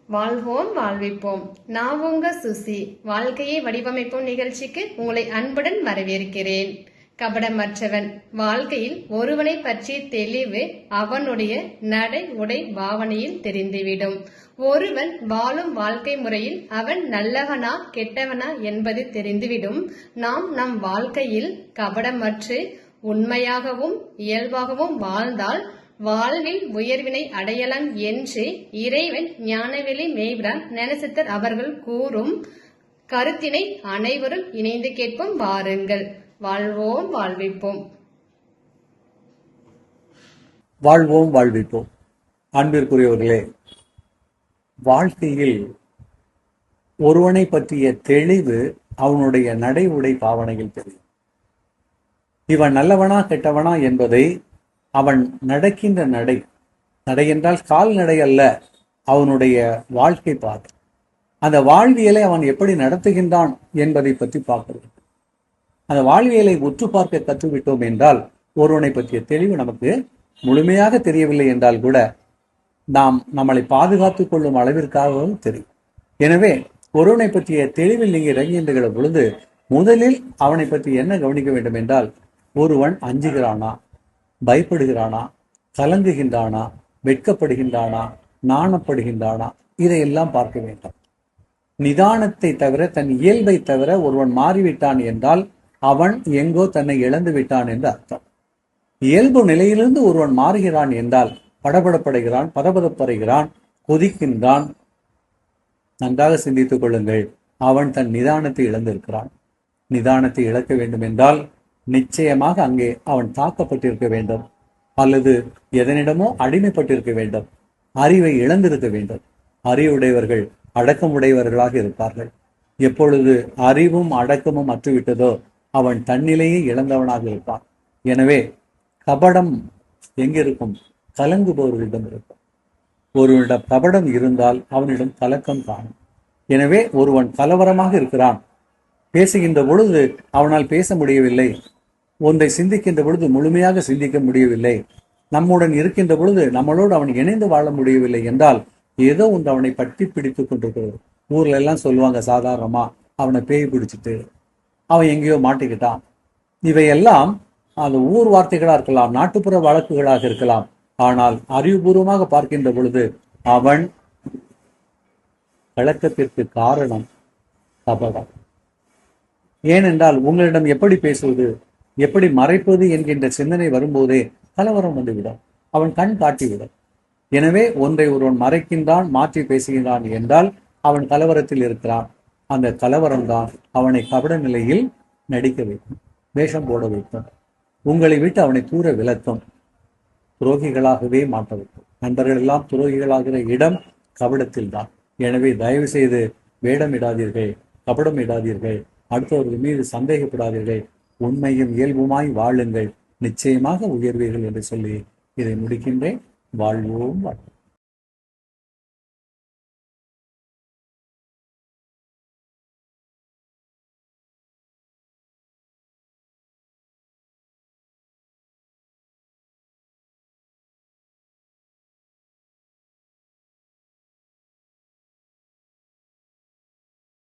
வாழ்வோம் வாழ்விப்போம். நான் உங்க சுசி. வாழ்க்கையை வடிவமைப்போம் நிகழ்ச்சிக்கு உங்களை அன்புடன் வரவேற்கிறேன். கபடமற்றவன். வாழ்க்கையில் ஒருவனை பற்றிய தெளிவு அவனுடைய நடை உடை பாவனையில் தெரிந்துவிடும். ஒருவன் வாழும் வாழ்க்கை முறையில் அவன் நல்லவனா கெட்டவனா என்பது தெரிந்துவிடும். நாம் நம் வாழ்க்கையில் கபடமற்று உண்மையாகவும் இயல்பாகவும் வாழ்ந்தால் வாழ்வில் உயர்வினை அடையலாம் என்று இறைவன் ஞானவெளி மேய்பிரான் ஞானசித்தர் அவர்கள் கூறும் கருத்தினை அனைவரும் இணைந்து கேட்போம். வாருங்கள். வாழ்வோம் வாழ்விப்போம். வாழ்வோம் வாழ்விப்போம். அன்பிற்குரியவர்களே, வாழ்க்கையில் ஒருவனை பற்றிய தெளிவு அவனுடைய நடை உடை பாவனையில் தெரியும். இவன் நல்லவனா கெட்டவனா என்பதை அவன் நடக்கின்ற நடை என்றால் கால்நடை அல்ல, அவனுடைய வாழ்க்கை பாதை, அந்த வாழ்வியலை அவன் எப்படி நடத்துகின்றான் என்பதை பற்றி பார்க்கிறது. அந்த வாழ்வியலை உற்று பார்க்க கற்றுவிட்டோம் என்றால் ஒருவனை பற்றிய தெளிவு நமக்கு முழுமையாக தெரியவில்லை என்றால் கூட நாம் நம்மளை பாதுகாத்துக் கொள்ளும் அளவிற்காகவும் தெரியும். எனவே ஒருவனை பற்றிய தெளிவில் நீங்க இறங்குகின்ற பொழுது முதலில் அவனை பற்றி என்ன கவனிக்க வேண்டும் என்றால், ஒருவன் அஞ்சுகிறானா, பயப்படுகிறானா, கலங்குகின்றானா, வெட்கப்படுகின்றானா, நாணப்படுகின்றானா, இதையெல்லாம் பார்க்க வேண்டும். நிதானத்தை தவிர, தன் இயல்பை தவிர ஒருவன் மாறிவிட்டான் என்றால் அவன் எங்கோ தன்னை இழந்து விட்டான் என்று அர்த்தம். இயல்பு நிலையிலிருந்து ஒருவன் மாறுகிறான் என்றால் படபடப்படுகிறான், பதபதப்படைகிறான், கொதிக்கின்றான். நன்றாக சிந்தித்துக் கொள்ளுங்கள், அவன் தன் நிதானத்தை இழந்திருக்கிறான். நிதானத்தை இழக்க வேண்டும் என்றால் நிச்சயமாக அங்கே அவன் தாக்கப்பட்டிருக்க வேண்டும், அல்லது எதனிடமோ அடிமைப்பட்டிருக்க வேண்டும், அறிவை இழந்திருக்க வேண்டும். அறிவுடையவர்கள் அடக்கமுடையவர்களாக இருப்பார்கள். எப்பொழுது அறிவும் அடக்கமும் அற்றுவிட்டதோ அவன் தன்னிலையை இழந்தவனாக இருப்பான். எனவே கபடம் எங்கிருக்கும்? கலங்குபவர்களிடம் இருக்கும். ஒருவனிடம் கபடம் இருந்தால் அவனிடம் கலக்கம் காணும். எனவே ஒருவன் கலவரமாக இருக்கிறான், பேசுகின்ற பொழுது அவனால் பேச முடியவில்லை, ஒன்றை சிந்திக்கின்ற பொழுது முழுமையாக சிந்திக்க முடியவில்லை, நம்முடன் இருக்கின்ற பொழுது நம்மளோடு அவன் இணைந்து வாழ முடியவில்லை என்றால் ஏதோ ஒன்று அவனை பற்றி பிடித்துக் கொண்டிருக்கிறது. ஊர்ல எல்லாம் சொல்லுவாங்க சாதாரணமா, அவனை பேய் பிடிச்சிட்டு அவன் எங்கேயோ மாட்டிக்கிட்டான். இவையெல்லாம் அந்த ஊர் வார்த்தைகளா இருக்கலாம், நாட்டுப்புற வழக்குகளாக இருக்கலாம். ஆனால் அறிவுபூர்வமாக பார்க்கின்ற பொழுது அவன் கலக்கத்திற்கு காரணம் கபடம். ஏனென்றால் உங்களிடம் எப்படி பேசுவது, எப்படி மறைப்பது என்கின்ற சிந்தனை வரும்போதே கலவரம் வந்துவிடும், அவன் கண் காட்டிவிடும். எனவே ஒன்றை ஒருவன் மறைக்கின்றான், மாற்றி பேசுகின்றான் என்றால் அவன் கலவரத்தில் இருக்கிறான். அந்த கலவரம்தான் அவனை கபட நிலையில் நடிக்க வைக்கும், வேஷம் போட வைக்கும், உங்களை விட்டு அவனை தூர விலக்கும், துரோகிகளாகவே மாட்ட வைக்கும். நண்பர்கள் எல்லாம் துரோகிகளாகிற இடம் கபடத்தில் தான். எனவே தயவு செய்து வேடமிடாதீர்கள், கபடம் இடாதீர்கள், அடுத்தவர்கள் மீது சந்தேகப்படாதீர்கள், உண்மையும் இயல்புமாய் வாழுங்கள், நிச்சயமாக உயர்வீர்கள் என்று சொல்லி இதை முடிக்கின்றேன். வாழ்வோம் வாழ்வோம்.